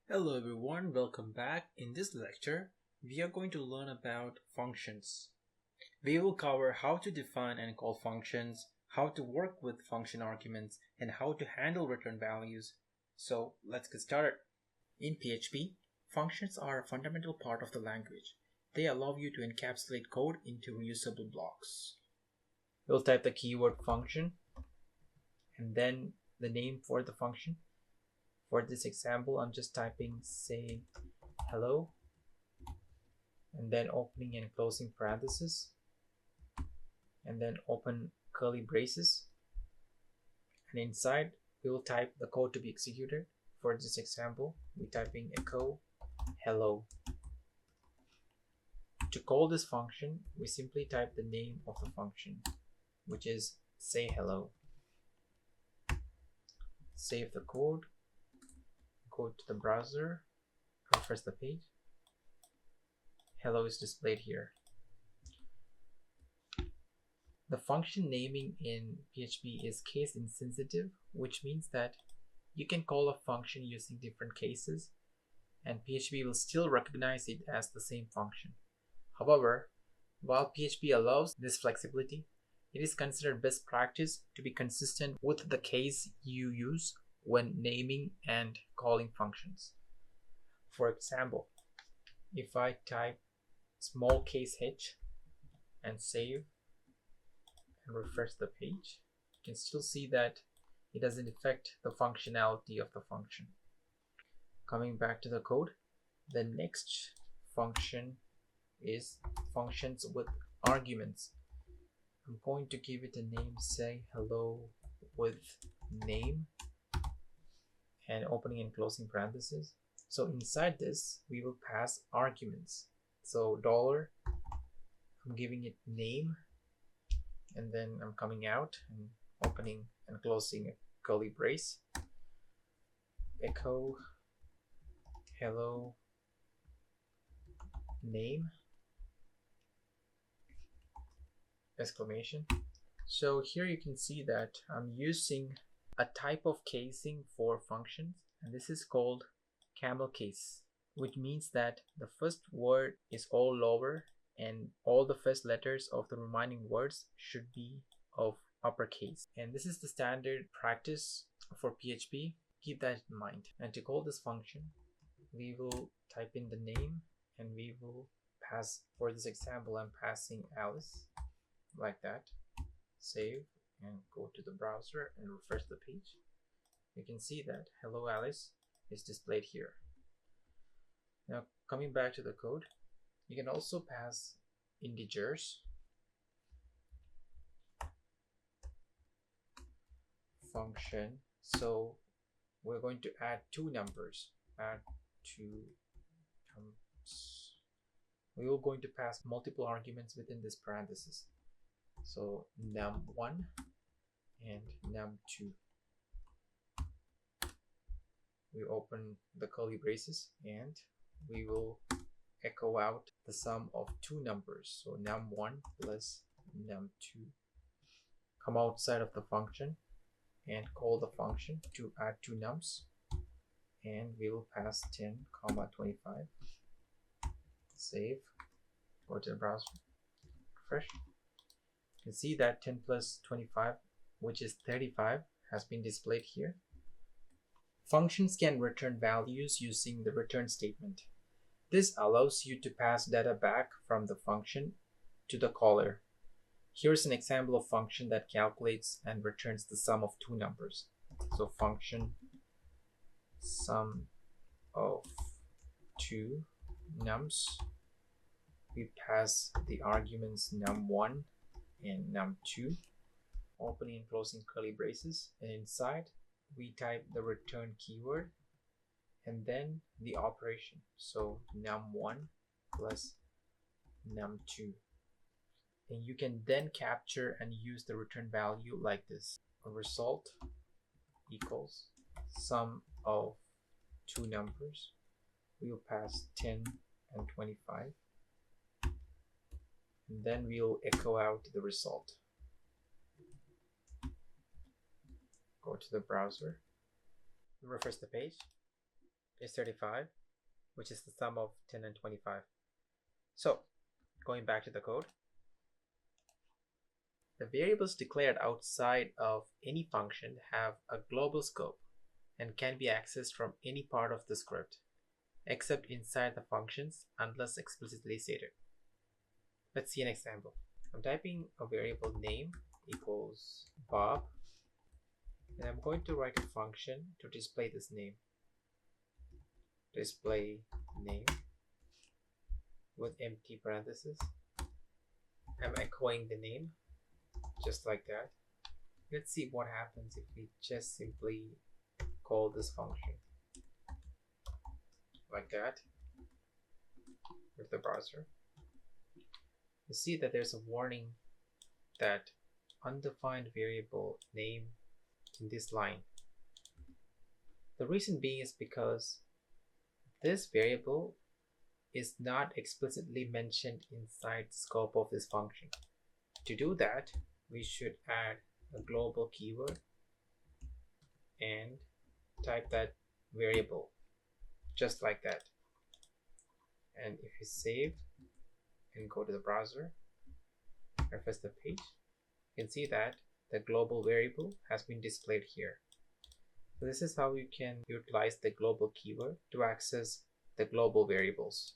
Hello everyone, welcome back. In this lecture, we are going to learn about functions. We will cover how to define and call functions, how to work with function arguments, and how to handle return values. So let's get started. In PHP, functions are a fundamental part of the language. They allow you to encapsulate code into reusable blocks. We'll type the keyword function and then the name for the function. For this example, I'm just typing say hello and then opening and closing parentheses and then open curly braces, and inside we will type the code to be executed. For this example, we're typing echo hello. To call this function, we simply type the name of the function, which is say hello. Save the code, go to the browser, refresh the page. Hello is displayed here. The function naming in PHP is case insensitive, which means that you can call a function using different cases and PHP will still recognize it as the same function. However, while PHP allows this flexibility, it is considered best practice to be consistent with the case you use when naming and calling functions. For example, if I type small case h and save and refresh the page, you can still see that it doesn't affect the functionality of the function. Coming back to the code, the next function is functions with arguments. I'm going to give it a name, say hello with name, and opening and closing parentheses. So inside this, we will pass arguments. So $, I'm giving it name, and then I'm coming out and opening and closing a curly brace. Echo hello name exclamation. So here you can see that I'm using a type of casing for functions, and this is called camel case, which means that the first word is all lower and all the first letters of the remaining words should be of uppercase. And this is the standard practice for PHP. Keep that in mind. And to call this function, we will type in the name and we will pass, for this example, I'm passing Alice like that. Save and go to the browser and refresh the page. You can see that hello Alice is displayed here. Now coming back to the code, you can also pass integers, function. So we're going to add two numbers, add two terms. We are going to pass multiple arguments within this parenthesis. So num1 and num2. We open the curly braces and we will echo out the sum of two numbers. So num1 plus num2. Come outside of the function and call the function to add two nums, and we will pass 10, 25. Save, go to the browser, refresh. You can see that 10 plus 25, which is 35, has been displayed here. Functions can return values using the return statement. This allows you to pass data back from the function to the caller. Here's an example of function that calculates and returns the sum of two numbers. So function sum of two nums. We pass the arguments num1 and num2, opening and closing curly braces, and inside we type the return keyword and then the operation. So num1 plus num2. And you can then capture and use the return value like this. A result equals sum of two numbers. We'll pass 10 and 25. And then we'll echo out the result. Go to the browser, refresh the page. is 35, which is the sum of 10 and 25. So going back to the code, the variables declared outside of any function have a global scope and can be accessed from any part of the script, except inside the functions unless explicitly stated. Let's see an example. I'm typing a variable name equals Bob, and I'm going to write a function to display this name. Display name with empty parentheses. I'm echoing the name just like that. Let's see what happens if we just simply call this function like that with the browser. You see that there's a warning that undefined variable name in this line. The reason being is because this variable is not explicitly mentioned inside the scope of this function. To do that, we should add a global keyword and type that variable just like that. And if you save and go to the browser, refresh the page, you can see that the global variable has been displayed here. So this is how you can utilize the global keyword to access the global variables.